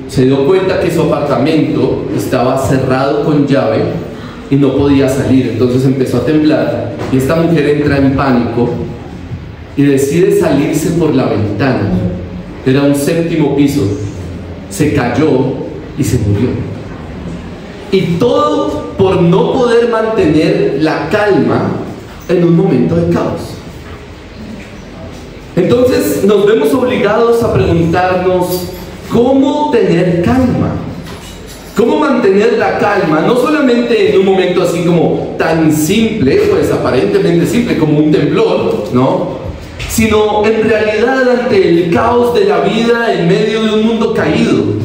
se dio cuenta que su apartamento estaba cerrado con llave y no podía salir. Entonces empezó a temblar y esta mujer entra en pánico y decide salirse por la ventana. Era un 7º piso. Se cayó y se murió. Y todo por no poder mantener la calma en un momento de caos. Entonces nos vemos obligados a preguntarnos cómo tener calma. ¿Cómo mantener la calma? No solamente en un momento así como tan simple, pues aparentemente simple como un temblor, ¿no? Sino en realidad ante el caos de la vida en medio de un mundo caído.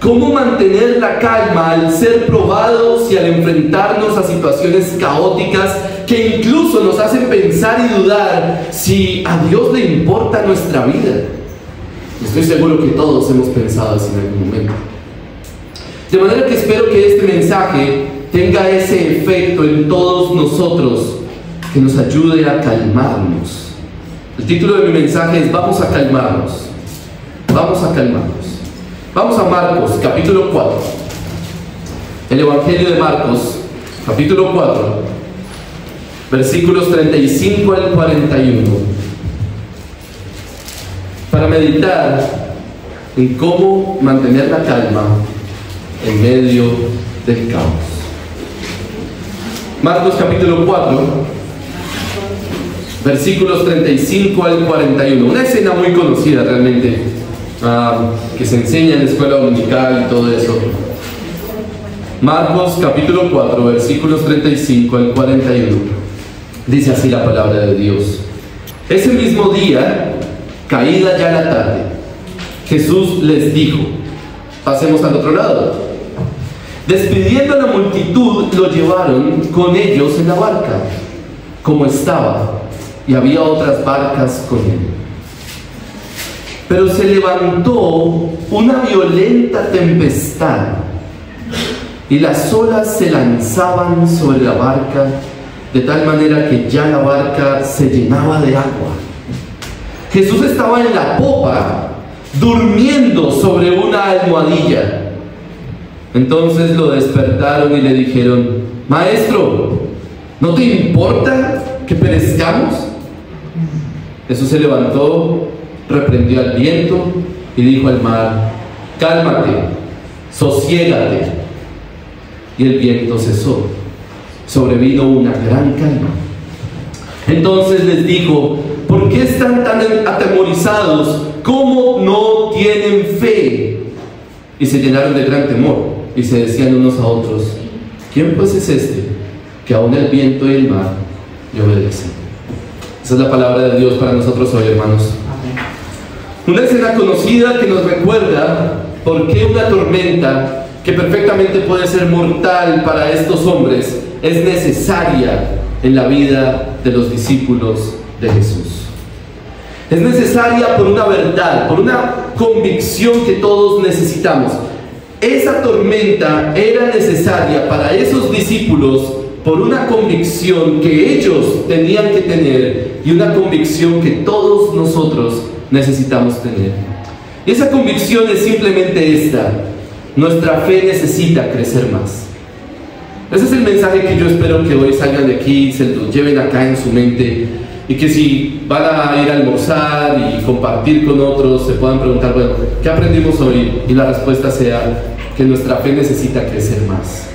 ¿Cómo mantener la calma al ser probados y al enfrentarnos a situaciones caóticas que incluso nos hacen pensar y dudar si a Dios le importa nuestra vida? Estoy seguro que todos hemos pensado así en algún momento. De manera que espero que este mensaje tenga ese efecto en todos nosotros, que nos ayude a calmarnos. El título de mi mensaje es Vamos a calmarnos. Vamos a calmarnos. Vamos a Marcos, capítulo 4. El Evangelio de Marcos, capítulo 4, versículos 35 al 41. Para meditar en cómo mantener la calma en medio del caos. Marcos, capítulo 4, versículos 35 al 41. Una escena muy conocida realmente, que se enseña en la escuela dominical y todo eso. Marcos capítulo 4 versículos 35 al 41. Dice así la palabra de Dios. Ese mismo día, caída ya la tarde, Jesús les dijo: pasemos al otro lado. Despidiendo a la multitud, lo llevaron con ellos en la barca, como estaba, y había otras barcas con él. Pero se levantó una violenta tempestad y las olas se lanzaban sobre la barca de tal manera que ya la barca se llenaba de agua. Jesús estaba en la popa durmiendo sobre una almohadilla. Entonces lo despertaron y le dijeron: Maestro, ¿no te importa que perezcamos? Jesús se levantó, reprendió al viento y dijo al mar: cálmate, sosiégate. Y el viento cesó. Sobrevino una gran calma. Entonces les dijo: ¿por qué están tan atemorizados? ¿Cómo no tienen fe? Y se llenaron de gran temor y se decían unos a otros: ¿quién pues es este que aún el viento y el mar le obedecen? Esa es la palabra de Dios para nosotros hoy, hermanos. Una escena conocida que nos recuerda por qué una tormenta, que perfectamente puede ser mortal para estos hombres, es necesaria en la vida de los discípulos de Jesús. Es necesaria por una verdad, por una convicción que todos necesitamos. Esa tormenta era necesaria para esos discípulos por una convicción que ellos tenían que tener y una convicción que todos nosotros necesitamos tener. Y esa convicción es simplemente esta: nuestra fe necesita crecer más. Ese es el mensaje que yo espero que hoy salgan de aquí, se lo lleven acá en su mente, y que si van a ir a almorzar y compartir con otros, se puedan preguntar: bueno, ¿qué aprendimos hoy? Y la respuesta sea que nuestra fe necesita crecer más.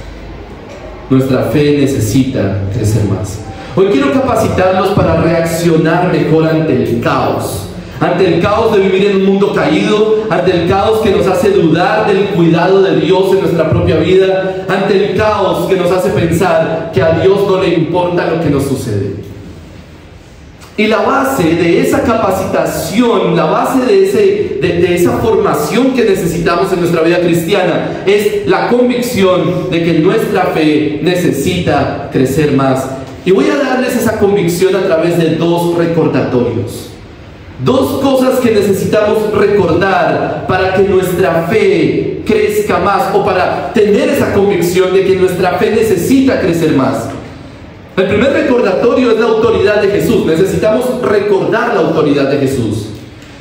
Nuestra fe necesita crecer más. Hoy quiero capacitarlos para reaccionar mejor ante el caos. Ante el caos de vivir en un mundo caído, ante el caos que nos hace dudar del cuidado de Dios en nuestra propia vida, ante el caos que nos hace pensar que a Dios no le importa lo que nos sucede. Y la base de esa capacitación, la base de esa formación que necesitamos en nuestra vida cristiana es la convicción de que nuestra fe necesita crecer más. Y voy a darles esa convicción a través de dos recordatorios. Dos cosas que necesitamos recordar para que nuestra fe crezca más, o para tener esa convicción de que nuestra fe necesita crecer más. El primer recordatorio es la autoridad de Jesús. Necesitamos recordar la autoridad de Jesús.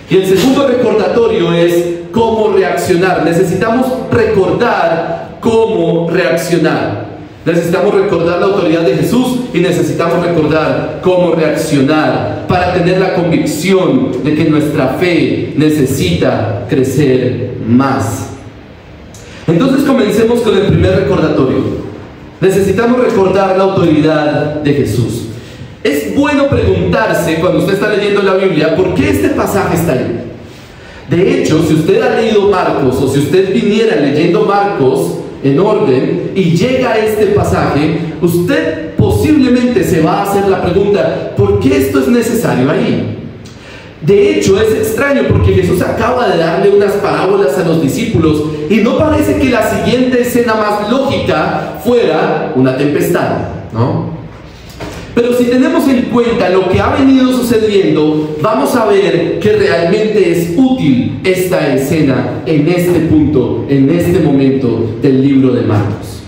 Y el segundo recordatorio es cómo reaccionar reaccionar. Necesitamos recordar cómo reaccionar. Necesitamos recordar la autoridad de Jesús y necesitamos recordar cómo reaccionar para tener la convicción de que nuestra fe necesita crecer más. Entonces comencemos con el primer recordatorio. Necesitamos recordar la autoridad de Jesús. Es bueno preguntarse cuando usted está leyendo la Biblia, ¿por qué este pasaje está ahí? De hecho, si usted ha leído Marcos o si usted viniera leyendo Marcos en orden y llega a este pasaje, usted posiblemente se va a hacer la pregunta, ¿por qué esto es necesario ahí? De hecho, es extraño porque Jesús acaba de darle unas parábolas a los discípulos y no parece que la siguiente escena más lógica fuera una tempestad, ¿no? Pero si tenemos en cuenta lo que ha venido sucediendo, vamos a ver que realmente es útil esta escena en este punto, en este momento del libro de Marcos.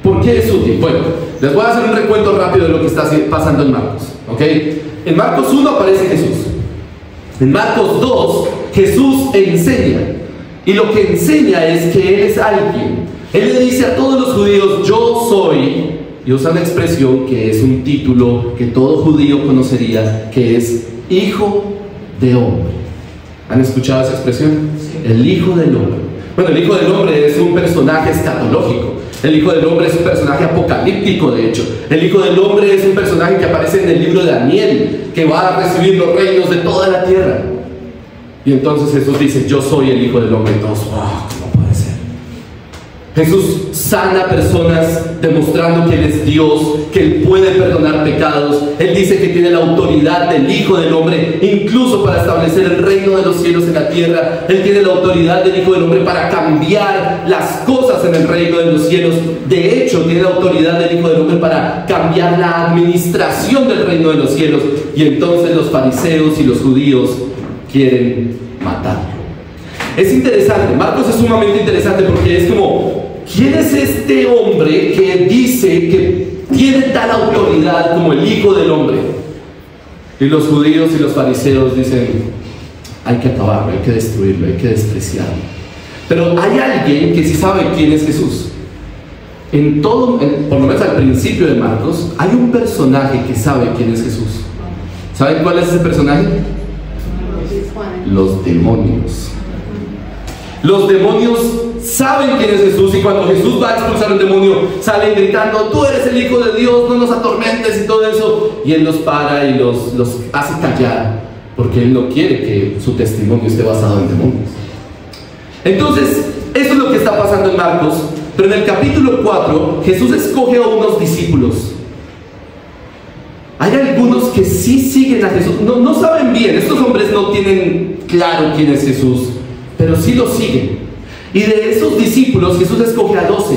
¿Por qué es útil? Bueno, les voy a hacer un recuento rápido de lo que está pasando en Marcos, ¿ok? En Marcos 1 aparece Jesús. En Marcos 2, Jesús enseña. Y lo que enseña es que Él es alguien. Él le dice a todos los judíos, yo soy... Y usa una expresión que es un título que todo judío conocería, que es Hijo de Hombre. ¿Han escuchado esa expresión? Sí. El Hijo del Hombre. Bueno, el Hijo del Hombre es un personaje escatológico. El Hijo del Hombre es un personaje apocalíptico, de hecho. El Hijo del Hombre es un personaje que aparece en el libro de Daniel, que va a recibir los reinos de toda la tierra. Y entonces Jesús dice, yo soy el Hijo del Hombre. Entonces, ¿cómo puede ser? Jesús sana personas demostrando que Él es Dios, que Él puede perdonar pecados. Él dice que tiene la autoridad del Hijo del Hombre, incluso para establecer el reino de los cielos en la tierra. Él tiene la autoridad del Hijo del Hombre para cambiar las cosas en el reino de los cielos. De hecho, tiene la autoridad del Hijo del Hombre para cambiar la administración del reino de los cielos. Y entonces los fariseos y los judíos quieren matarlo. Es interesante, Marcos es sumamente interesante porque es como, ¿quién es este hombre que dice que tiene tal autoridad como el Hijo del Hombre? Y los judíos y los fariseos dicen, hay que acabarlo, hay que destruirlo, hay que despreciarlo. Pero hay alguien que sí sabe quién es Jesús. Por lo menos al principio de Marcos, hay un personaje que sabe quién es Jesús. ¿Saben cuál es ese personaje? Los demonios. Los demonios saben quién es Jesús, y cuando Jesús va a expulsar un demonio, salen gritando, tú eres el Hijo de Dios, no nos atormentes y todo eso. Y Él los para y los hace callar, porque Él no quiere que su testimonio esté basado en demonios. Entonces, eso es lo que está pasando en Marcos. Pero en el capítulo 4, Jesús escoge a unos discípulos. Hay algunos que sí siguen a Jesús, no saben bien, estos hombres no tienen claro quién es Jesús, pero sí lo siguen. Y de esos discípulos Jesús escoge a 12,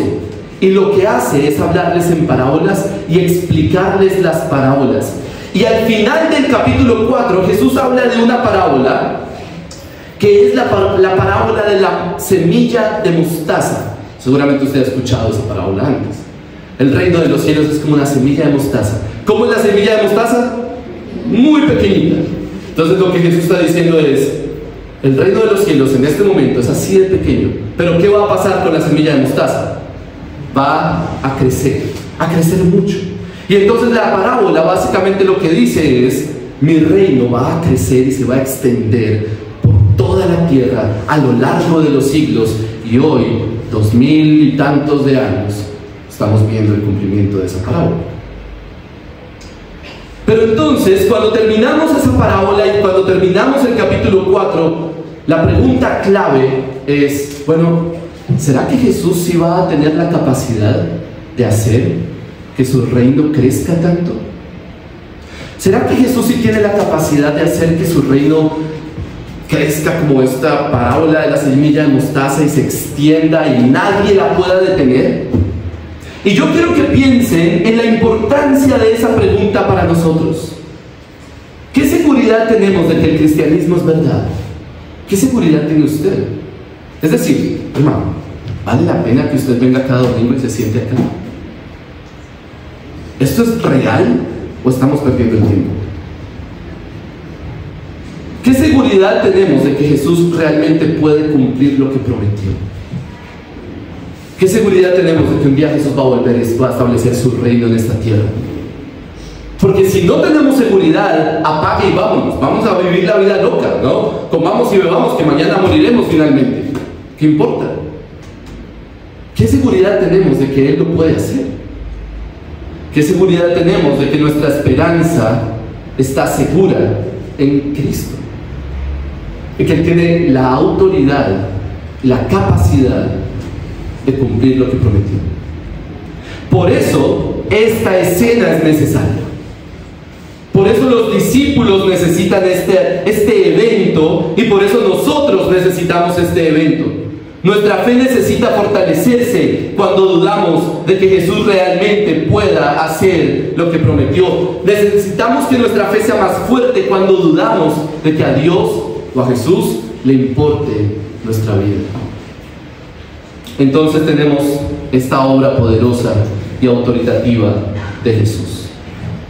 y lo que hace es hablarles en parábolas y explicarles las parábolas. Y al final del capítulo 4 Jesús habla de una parábola que es la parábola de la semilla de mostaza. Seguramente usted ha escuchado esa parábola antes. El reino de los cielos es como una semilla de mostaza. ¿Cómo es la semilla de mostaza? Muy pequeñita. Entonces lo que Jesús está diciendo es, el reino de los cielos en este momento es así de pequeño, pero ¿qué va a pasar con la semilla de mostaza? Va a crecer mucho. Y entonces la parábola básicamente lo que dice es, mi reino va a crecer y se va a extender por toda la tierra a lo largo de los siglos, y hoy, 2000 y tantos de años, estamos viendo el cumplimiento de esa parábola. Pero entonces, cuando terminamos esa parábola y cuando terminamos el capítulo 4, la pregunta clave es, bueno, ¿será que Jesús sí va a tener la capacidad de hacer que su reino crezca tanto? ¿Será que Jesús sí tiene la capacidad de hacer que su reino crezca como esta parábola de la semilla de mostaza y se extienda y nadie la pueda detener? Y yo quiero que piensen en la importancia de esa pregunta para nosotros. ¿Qué seguridad tenemos de que el cristianismo es verdad? ¿Qué seguridad tiene usted? Es decir, hermano, ¿vale la pena que usted venga cada domingo y se siente acá? ¿Esto es real o estamos perdiendo el tiempo? ¿Qué seguridad tenemos de que Jesús realmente puede cumplir lo que prometió? ¿Qué seguridad tenemos de que un día Jesús va a volver y va a establecer su reino en esta tierra? Porque si no tenemos seguridad, apague y vámonos. Vamos a vivir la vida loca, ¿no? Comamos y bebamos, que mañana moriremos finalmente. ¿Qué importa? ¿Qué seguridad tenemos de que Él lo puede hacer? ¿Qué seguridad tenemos de que nuestra esperanza está segura en Cristo? Y que Él tiene la autoridad, la capacidad de cumplir lo que prometió. Por eso, esta escena es necesaria. Por eso los discípulos necesitan este evento, y por eso nosotros necesitamos este evento. Nuestra fe necesita fortalecerse cuando dudamos de que Jesús realmente pueda hacer lo que prometió. Necesitamos que nuestra fe sea más fuerte cuando dudamos de que a Dios o a Jesús le importe nuestra vida. Entonces tenemos esta obra poderosa y autoritativa de Jesús.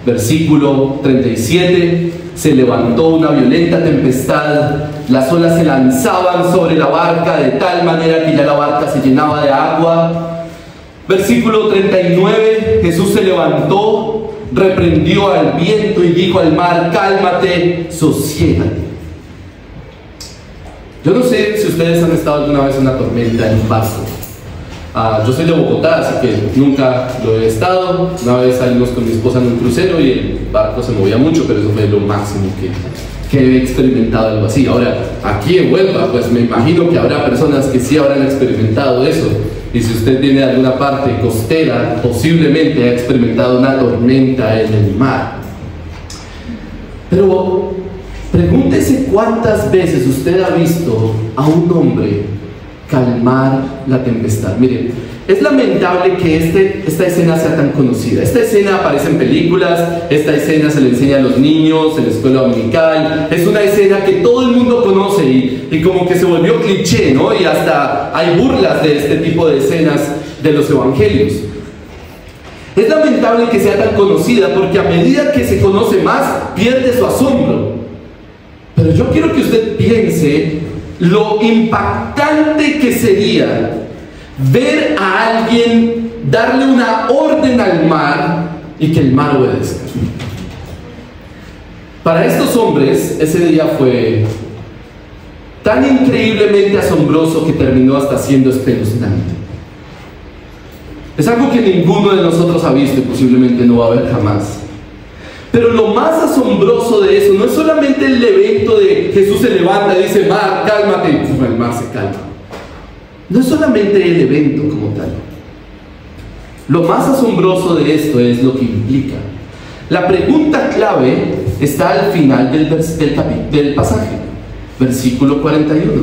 Versículo 37: se levantó una violenta tempestad, las olas se lanzaban sobre la barca de tal manera que ya la barca se llenaba de agua. Versículo 39: Jesús se levantó, reprendió al viento y dijo al mar: cálmate, sosiégate. Yo no sé si ustedes han estado alguna vez en una tormenta en un barco. Yo soy de Bogotá, así que nunca lo he estado. Una vez salimos con mi esposa en un crucero y el barco se movía mucho, pero eso fue lo máximo que he experimentado algo así. Ahora, aquí en Huelva, pues me imagino que habrá personas que sí habrán experimentado eso. Y si usted viene de alguna parte costera, posiblemente ha experimentado una tormenta en el mar. Pero pregúntese cuántas veces usted ha visto a un hombre calmar la tempestad. Miren, es lamentable que esta escena sea tan conocida. Esta escena aparece en películas, esta escena se le enseña a los niños en la escuela dominical. Es una escena que todo el mundo conoce y como que se volvió cliché, ¿no? Y hasta hay burlas de este tipo de escenas de los evangelios. Es lamentable que sea tan conocida porque a medida que se conoce más, pierde su asombro. Pero yo quiero que usted piense lo impactante que sería ver a alguien darle una orden al mar y que el mar obedezca. Para estos hombres, ese día fue tan increíblemente asombroso que terminó hasta siendo espeluznante. Es algo que ninguno de nosotros ha visto y posiblemente no va a ver jamás. Pero lo más asombroso de eso no es solamente el evento de Jesús se levanta y dice: mar, cálmate, y el mar se calma. No es solamente el evento como tal. Lo más asombroso de esto es lo que implica. La pregunta clave está al final del pasaje, versículo 41.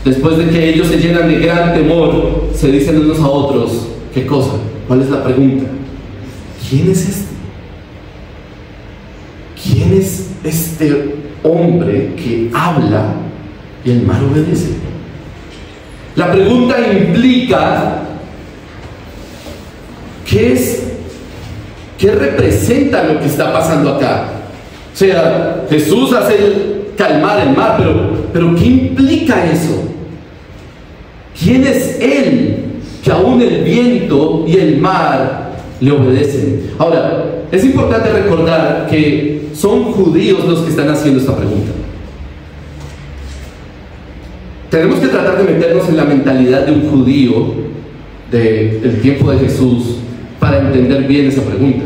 Después de que ellos se llenan de gran temor, se dicen unos a otros: ¿qué cosa? ¿Cuál es la pregunta? ¿Quién es este? ¿Quién es este hombre que habla y el mar obedece? La pregunta implica ¿qué representa lo que está pasando acá? O sea, Jesús hace calmar el mar, pero ¿qué implica eso? ¿Quién es Él que aún el viento y el mar le obedecen? Ahora, es importante recordar que son judíos los que están haciendo esta pregunta. Tenemos que tratar de meternos en la mentalidad de un judío del tiempo de Jesús para entender bien esa pregunta.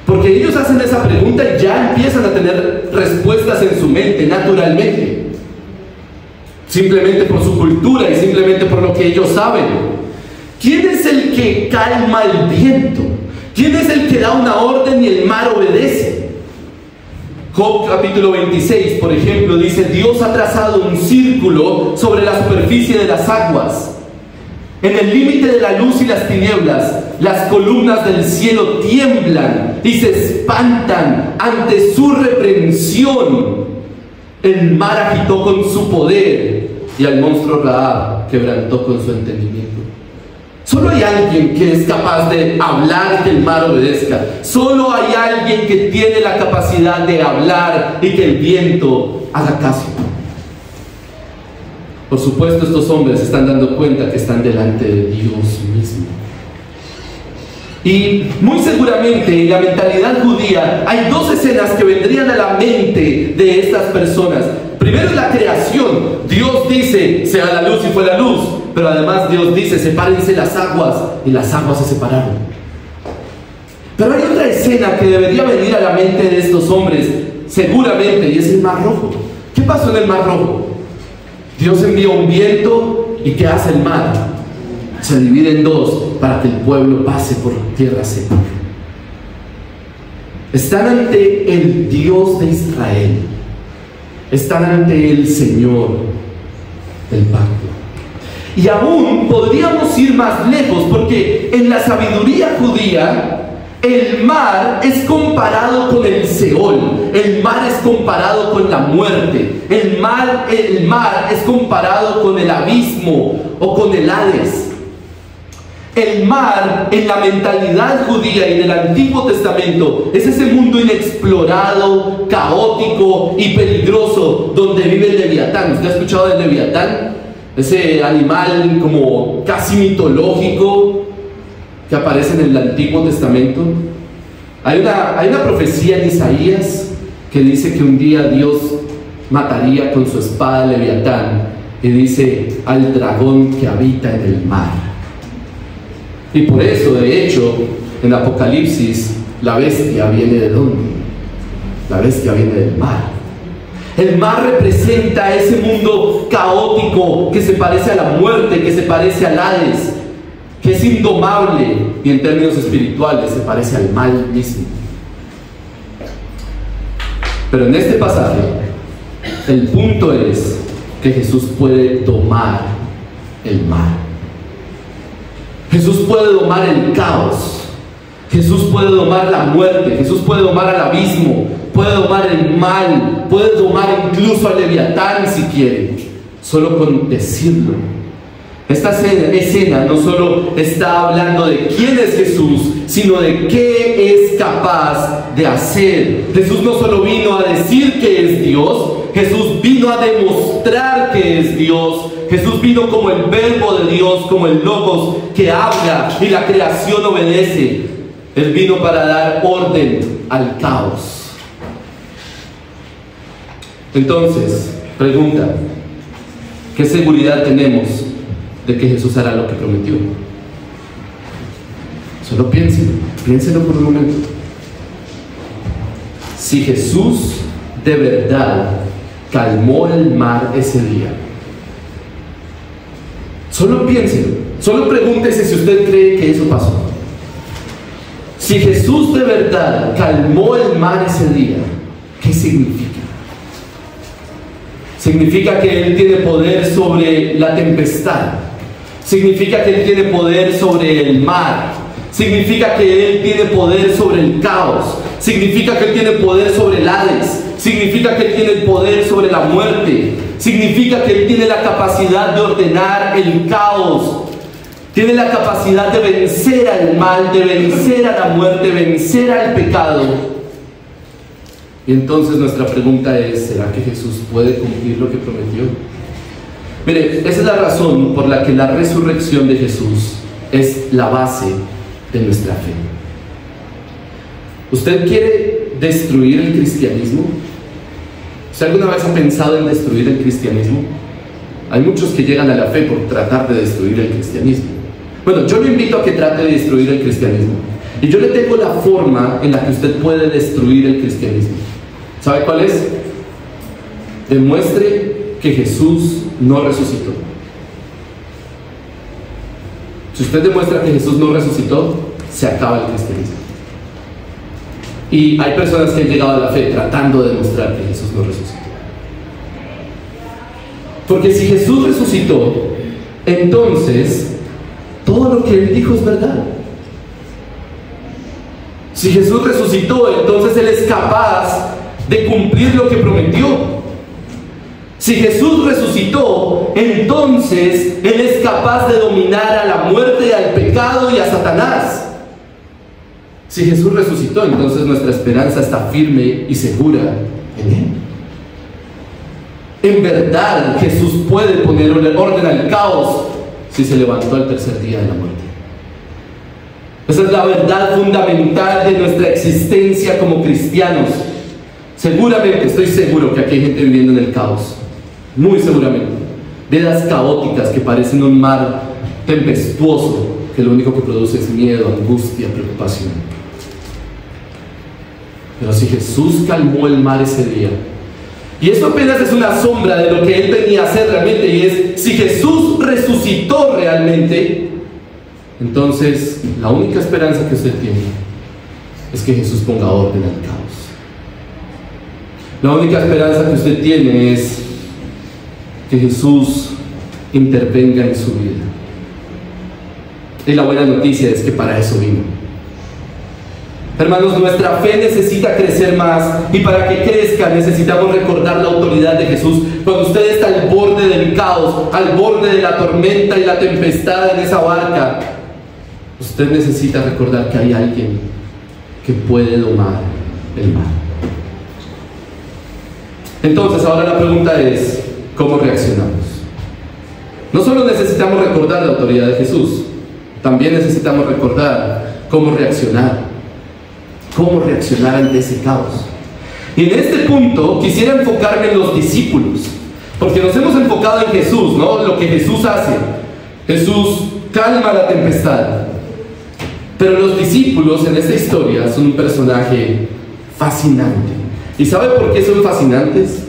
Porque ellos hacen esa pregunta y ya empiezan a tener respuestas en su mente naturalmente. Simplemente por su cultura y simplemente por lo que ellos saben. ¿Quién es el que calma el viento? ¿Quién es el que da una orden y el mar obedece? Job capítulo 26, por ejemplo, dice: Dios ha trazado un círculo sobre la superficie de las aguas. En el límite de la luz y las tinieblas, las columnas del cielo tiemblan y se espantan ante su reprensión. El mar agitó con su poder y al monstruo Rahab quebrantó con su entendimiento. Solo hay alguien que es capaz de hablar y que el mar obedezca. Solo hay alguien que tiene la capacidad de hablar y que el viento haga caso. Por supuesto, estos hombres se están dando cuenta que están delante de Dios mismo. Y muy seguramente en la mentalidad judía hay dos escenas que vendrían a la mente de estas personas. Primero es la creación. Dios dice, sea la luz y fue la luz. Pero además Dios dice, sepárense las aguas, y las aguas se separaron. Pero hay otra escena que debería venir a la mente de estos hombres, seguramente, y es el Mar Rojo. ¿Qué pasó en el Mar Rojo? Dios envía un viento, y ¿qué hace el mar? Se divide en dos para que el pueblo pase por tierra seca. Están ante el Dios de Israel. Están ante el Señor del pacto. Y aún podríamos ir más lejos, porque en la sabiduría judía el mar es comparado con el Seol, el mar es comparado con la muerte, el mar es comparado con el abismo o con el Hades. El mar, en la mentalidad judía y del Antiguo Testamento, es ese mundo inexplorado, caótico y peligroso donde vive el Leviatán. ¿Usted ha escuchado del Leviatán? Ese animal como casi mitológico que aparece en el Antiguo Testamento. Hay una profecía en Isaías que dice que un día Dios mataría con su espada al Leviatán, y dice al dragón que habita en el mar. Y por eso, de hecho, en Apocalipsis, la bestia viene ¿de dónde? La bestia viene del mar. El mar representa ese mundo caótico que se parece a la muerte, que se parece al Hades, que es indomable, y en términos espirituales se parece al mal mismo. Pero en este pasaje, el punto es que Jesús puede domar el mar. Jesús puede domar el caos. Jesús puede domar la muerte. Jesús puede domar al abismo. Puede domar el mal. Puede domar incluso al Leviatán si quiere. Solo con decirlo. Esta escena no solo está hablando de quién es Jesús, sino de qué es capaz de hacer. Jesús no solo vino a decir que es Dios, Jesús vino a demostrar que es Dios. Jesús vino como el verbo de Dios, como el Logos que habla y la creación obedece. Él vino para dar orden al caos. Entonces, pregunta, ¿qué seguridad tenemos de que Jesús hará lo que prometió? Solo piénselo por un momento. Si Jesús de verdad calmó el mar ese día, solo piénselo, solo pregúntese si usted cree que eso pasó. Si Jesús de verdad calmó el mar ese día, ¿qué significa? Significa que Él tiene poder sobre la tempestad. Significa que Él tiene poder sobre el mar. Significa que Él tiene poder sobre el caos. Significa que Él tiene poder sobre el Hades. Significa que Él tiene el poder sobre la muerte. Significa que Él tiene la capacidad de ordenar el caos. Tiene la capacidad de vencer al mal, de vencer a la muerte, vencer al pecado. Y entonces nuestra pregunta es, ¿será que Jesús puede cumplir lo que prometió? Mire, esa es la razón por la que la resurrección de Jesús es la base de nuestra fe. ¿Usted quiere destruir el cristianismo? ¿Usted alguna vez ha pensado en destruir el cristianismo? Hay muchos que llegan a la fe por tratar de destruir el cristianismo. Bueno, yo lo invito a que trate de destruir el cristianismo. Y yo le tengo la forma en la que usted puede destruir el cristianismo. ¿Sabe cuál es? Demuestre que Jesús no resucitó. Si usted demuestra que Jesús no resucitó, se acaba el cristianismo. Y hay personas que han llegado a la fe tratando de demostrar que Jesús no resucitó. Porque si Jesús resucitó, entonces todo lo que Él dijo es verdad. Si Jesús resucitó, entonces Él es capaz de cumplir lo que prometió. Si Jesús resucitó, entonces Él es capaz de dominar a la muerte y al pecado. Satanás. Si Jesús resucitó, entonces nuestra esperanza está firme y segura en Él. En verdad, Jesús puede poner orden al caos si se levantó al tercer día de la muerte. Esa es la verdad fundamental de nuestra existencia como cristianos. Seguramente, estoy seguro que aquí hay gente viviendo en el caos. Muy seguramente. Vidas caóticas que parecen un mar tempestuoso, que lo único que produce es miedo, angustia, preocupación. Pero si Jesús calmó el mar ese día, y esto apenas es una sombra de lo que Él venía a hacer realmente, y es, si Jesús resucitó realmente, entonces la única esperanza que usted tiene es que Jesús ponga orden al caos. La única esperanza que usted tiene es que Jesús intervenga en su vida. Y la buena noticia es que para eso vino. Hermanos, nuestra fe necesita crecer más, y para que crezca necesitamos recordar la autoridad de Jesús. Cuando usted está al borde del caos, al borde de la tormenta y la tempestad en esa barca, usted necesita recordar que hay alguien que puede domar el mar. Entonces, ahora la pregunta es, ¿cómo reaccionamos? No solo necesitamos recordar la autoridad de Jesús, también necesitamos recordar cómo reaccionar. Cómo reaccionar ante ese caos. Y en este punto quisiera enfocarme en los discípulos, porque nos hemos enfocado en Jesús, ¿no? Lo que Jesús hace. Jesús calma la tempestad. Pero los discípulos en esta historia son un personaje fascinante. ¿Y sabe por qué son fascinantes?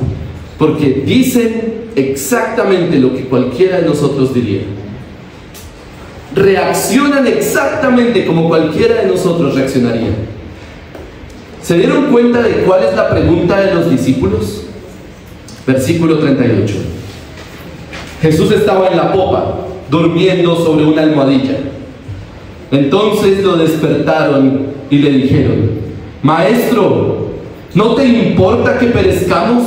Porque dicen exactamente lo que cualquiera de nosotros diría. Reaccionan exactamente como cualquiera de nosotros reaccionaría. ¿Se dieron cuenta de cuál es la pregunta de los discípulos? Versículo 38. Jesús estaba en la popa, durmiendo sobre una almohadilla. Entonces lo despertaron y le dijeron: Maestro, ¿no te importa que perezcamos?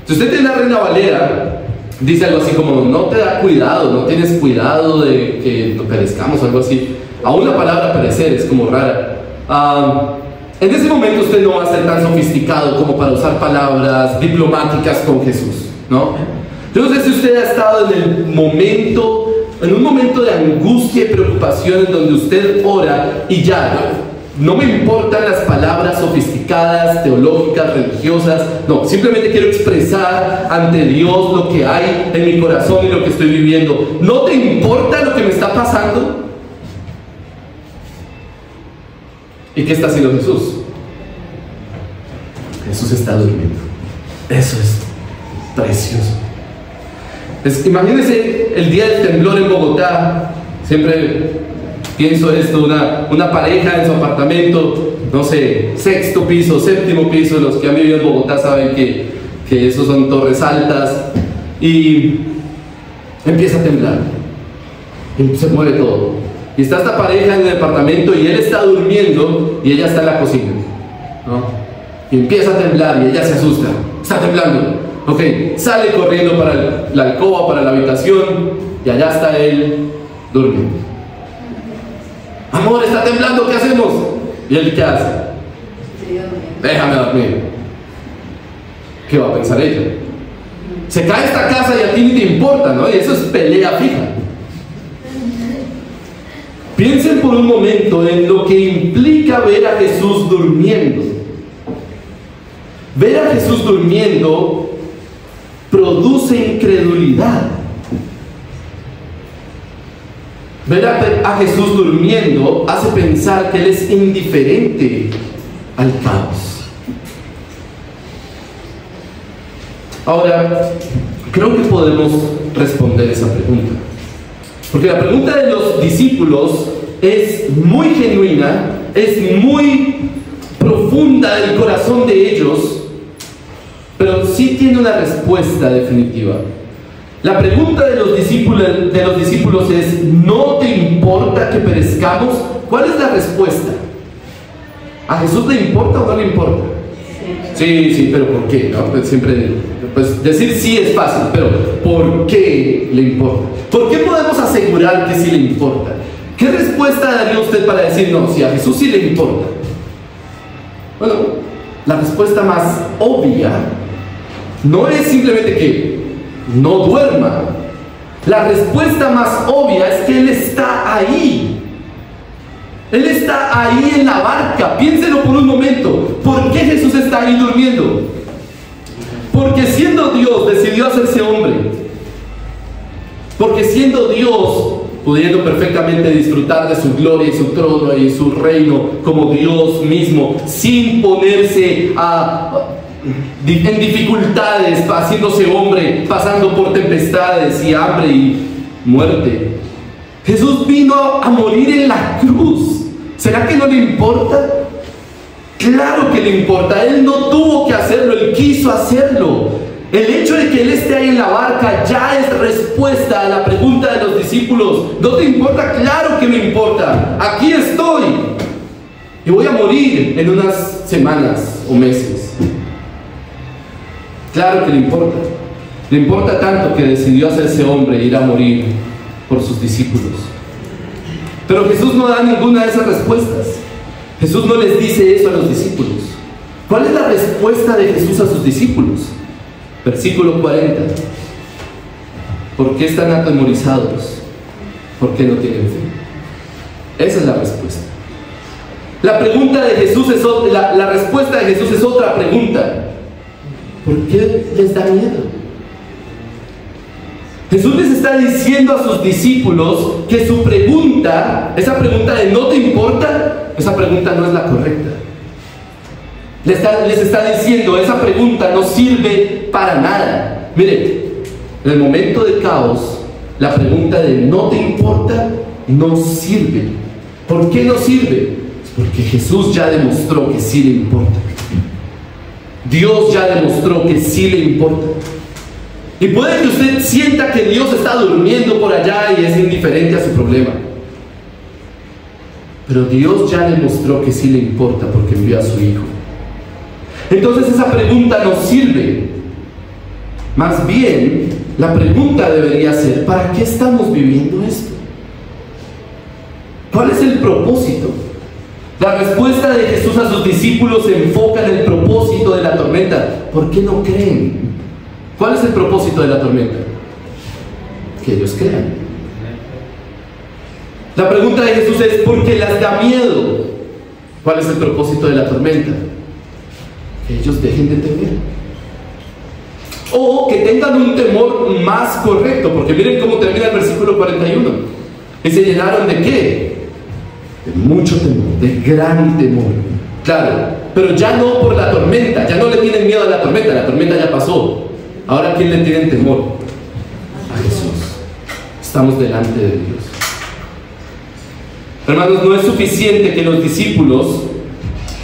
Si usted tiene la Reina Valera, dice algo así como: no te da cuidado, no tienes cuidado de que perezcamos, algo así. Aún la palabra perecer es como rara. En ese momento usted no va a ser tan sofisticado como para usar palabras diplomáticas con Jesús, ¿no? Yo no sé si usted ha estado en un momento de angustia y preocupación en donde usted ora y ya, no me importan las palabras sofisticadas, teológicas, religiosas, no, simplemente quiero expresar ante Dios lo que hay en mi corazón y lo que estoy viviendo. ¿No te importa lo que me está pasando? ¿Y qué está haciendo Jesús? Jesús está durmiendo. Eso es precioso. Imagínense el día del temblor en Bogotá. Siempre pienso esto, una pareja en su apartamento, no sé, 6º piso, 7º piso. Los que han vivido en Bogotá saben que esos son torres altas. Y empieza a temblar. Y se mueve todo. Y está esta pareja en el departamento y él está durmiendo y ella está en la cocina, ¿no? Y empieza a temblar y ella se asusta. Está temblando. Ok, sale corriendo para la alcoba, para la habitación, y allá está él durmiendo. Amor, está temblando, ¿qué hacemos? ¿Y él qué hace? Déjame dormir. ¿Qué va a pensar ella? Se cae esta casa y a ti ni te importa, ¿no? Y eso es pelea fija. Piensen por un momento en lo que implica ver a Jesús durmiendo. Ver a Jesús durmiendo produce incredulidad. Ver a Jesús durmiendo hace pensar que Él es indiferente al caos. Ahora, creo que podemos responder esa pregunta. Porque la pregunta de los discípulos es muy genuina, es muy profunda del corazón de ellos, pero sí tiene una respuesta definitiva. La pregunta de los discípulos es: ¿no te importa que perezcamos? ¿Cuál es la respuesta? ¿A Jesús le importa o no le importa? Sí, pero ¿por qué? ¿No? Pues siempre, pues decir sí es fácil, pero ¿por qué le importa? ¿Por qué podemos asegurar que sí le importa? ¿Qué respuesta daría usted para decir, no, si a Jesús sí le importa? Bueno, la respuesta más obvia no es simplemente que no duerma. La respuesta más obvia es que Él está ahí. Él está ahí en la barca. Piénselo por un momento. ¿Por qué Jesús está ahí durmiendo? Porque siendo Dios decidió hacerse hombre. Porque siendo Dios, pudiendo perfectamente disfrutar de su gloria y su trono y su reino como Dios mismo, sin ponerse en dificultades, haciéndose hombre, pasando por tempestades y hambre y muerte. Jesús vino a morir en la cruz. ¿Será que no le importa? Claro que le importa. Él no tuvo que hacerlo, Él quiso hacerlo. El hecho de que Él esté ahí en la barca ya es respuesta a la pregunta de los discípulos. ¿No te importa? Claro que me importa. Aquí estoy. Y voy a morir en unas semanas o meses. Claro que le importa. Le importa tanto que decidió hacerse hombre e ir a morir por sus discípulos. Pero Jesús no da ninguna de esas respuestas. Jesús no les dice eso a los discípulos. ¿Cuál es la respuesta de Jesús a sus discípulos? Versículo 40. ¿Por qué están atemorizados? ¿Por qué no tienen fe? Esa es la respuesta. La pregunta de Jesús es la respuesta de Jesús es otra pregunta. ¿Por qué les da miedo? Jesús les está diciendo a sus discípulos que su pregunta, esa pregunta de ¿no te importa? Esa pregunta no es la correcta. Les está diciendo, esa pregunta no sirve para nada. Miren, en el momento de caos, la pregunta de ¿no te importa? No sirve. ¿Por qué no sirve? Porque Jesús ya demostró que sí le importa. Dios ya demostró que sí le importa. Y puede que usted sienta que Dios está durmiendo por allá y es indiferente a su problema. Pero Dios ya demostró que sí le importa porque envió a su Hijo. Entonces esa pregunta no sirve. Más bien, la pregunta debería ser, ¿para qué estamos viviendo esto? ¿Cuál es el propósito? La respuesta de Jesús a sus discípulos se enfoca en el propósito de la tormenta. ¿Por qué no creen? ¿Cuál es el propósito de la tormenta? Que ellos crean. La pregunta de Jesús es, ¿por qué les da miedo? ¿Cuál es el propósito de la tormenta? Que ellos dejen de temer. O que tengan un temor más correcto, porque miren cómo termina el versículo 41. ¿Y se llenaron de qué? De mucho temor, de gran temor. Claro, pero ya no por la tormenta, ya no le tienen miedo a la tormenta ya pasó. Ahora, ¿a quién le tienen temor? A Jesús. Estamos delante de Dios. Hermanos, no es suficiente que los discípulos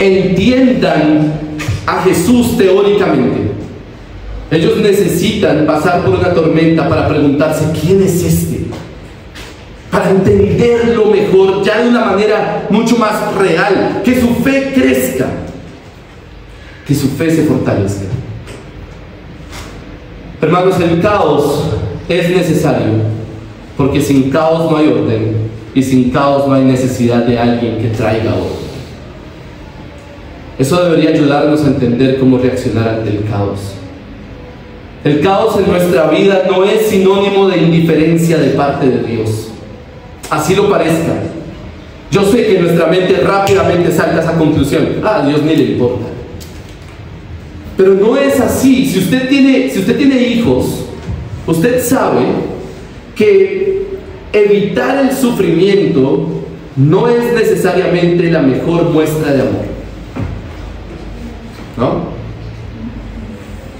entiendan a Jesús teóricamente. Ellos necesitan pasar por una tormenta para preguntarse, ¿quién es este? Para entenderlo mejor, ya de una manera mucho más real, que su fe crezca, que su fe se fortalezca. Hermanos, el caos es necesario, porque sin caos no hay orden, y sin caos no hay necesidad de alguien que traiga orden. Eso debería ayudarnos a entender cómo reaccionar ante el caos. El caos en nuestra vida no es sinónimo de indiferencia de parte de Dios, así lo parezca. Yo sé que nuestra mente rápidamente salta a esa conclusión, a Dios ni le importa. Pero no es así. Si usted tiene hijos, usted sabe que evitar el sufrimiento no es necesariamente la mejor muestra de amor, ¿no?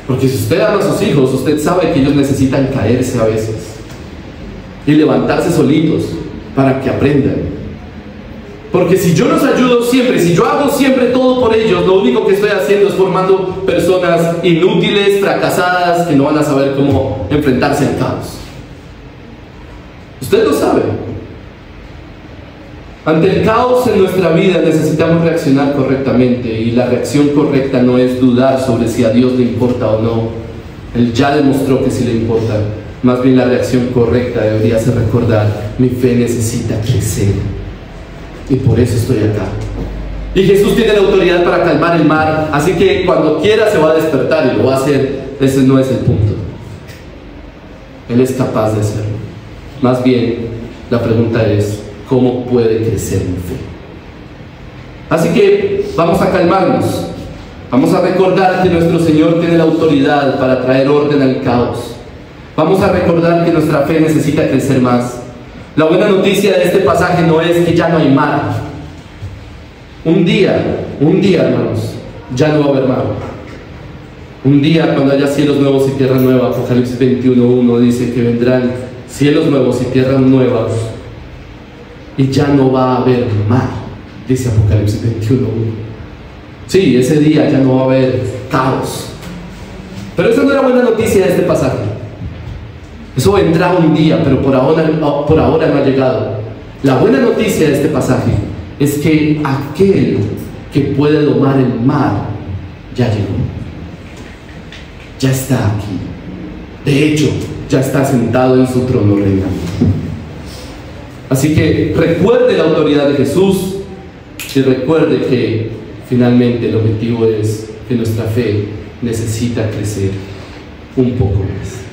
Porque si usted ama a sus hijos, usted sabe que ellos necesitan caerse a veces y levantarse solitos para que aprendan. Porque si yo los ayudo siempre, si yo hago siempre todo por ellos, lo único que estoy haciendo es formando personas inútiles, fracasadas, que no van a saber cómo enfrentarse al caos. Usted lo sabe. Ante el caos en nuestra vida necesitamos reaccionar correctamente, y la reacción correcta no es dudar sobre si a Dios le importa o no. Él ya demostró que sí le importa. Más bien la reacción correcta debería ser recordar: mi fe necesita crecer y por eso estoy acá. Y Jesús tiene la autoridad para calmar el mar, así que cuando quiera se va a despertar y lo va a hacer. Ese no es el punto. Él es capaz de hacerlo. Más bien, la pregunta es: ¿cómo puede crecer mi fe? Así que vamos a calmarnos. Vamos a recordar que nuestro Señor tiene la autoridad para traer orden al caos. Vamos a recordar que nuestra fe necesita crecer más. La buena noticia de este pasaje no es que ya no hay mar. Un día, hermanos, ya no va a haber mar. Un día, cuando haya cielos nuevos y tierra nueva, Apocalipsis 21:1 dice que vendrán cielos nuevos y tierras nuevas y ya no va a haber mar, dice Apocalipsis 21:1. Sí, ese día ya no va a haber caos. Pero esa no es la buena noticia de este pasaje. Eso vendrá un día, pero por ahora no ha llegado. La buena noticia de este pasaje es que aquel que puede domar el mar ya llegó. Ya está aquí. De hecho, ya está sentado en su trono reinando. Así que recuerde la autoridad de Jesús y recuerde que finalmente el objetivo es que nuestra fe necesita crecer un poco más.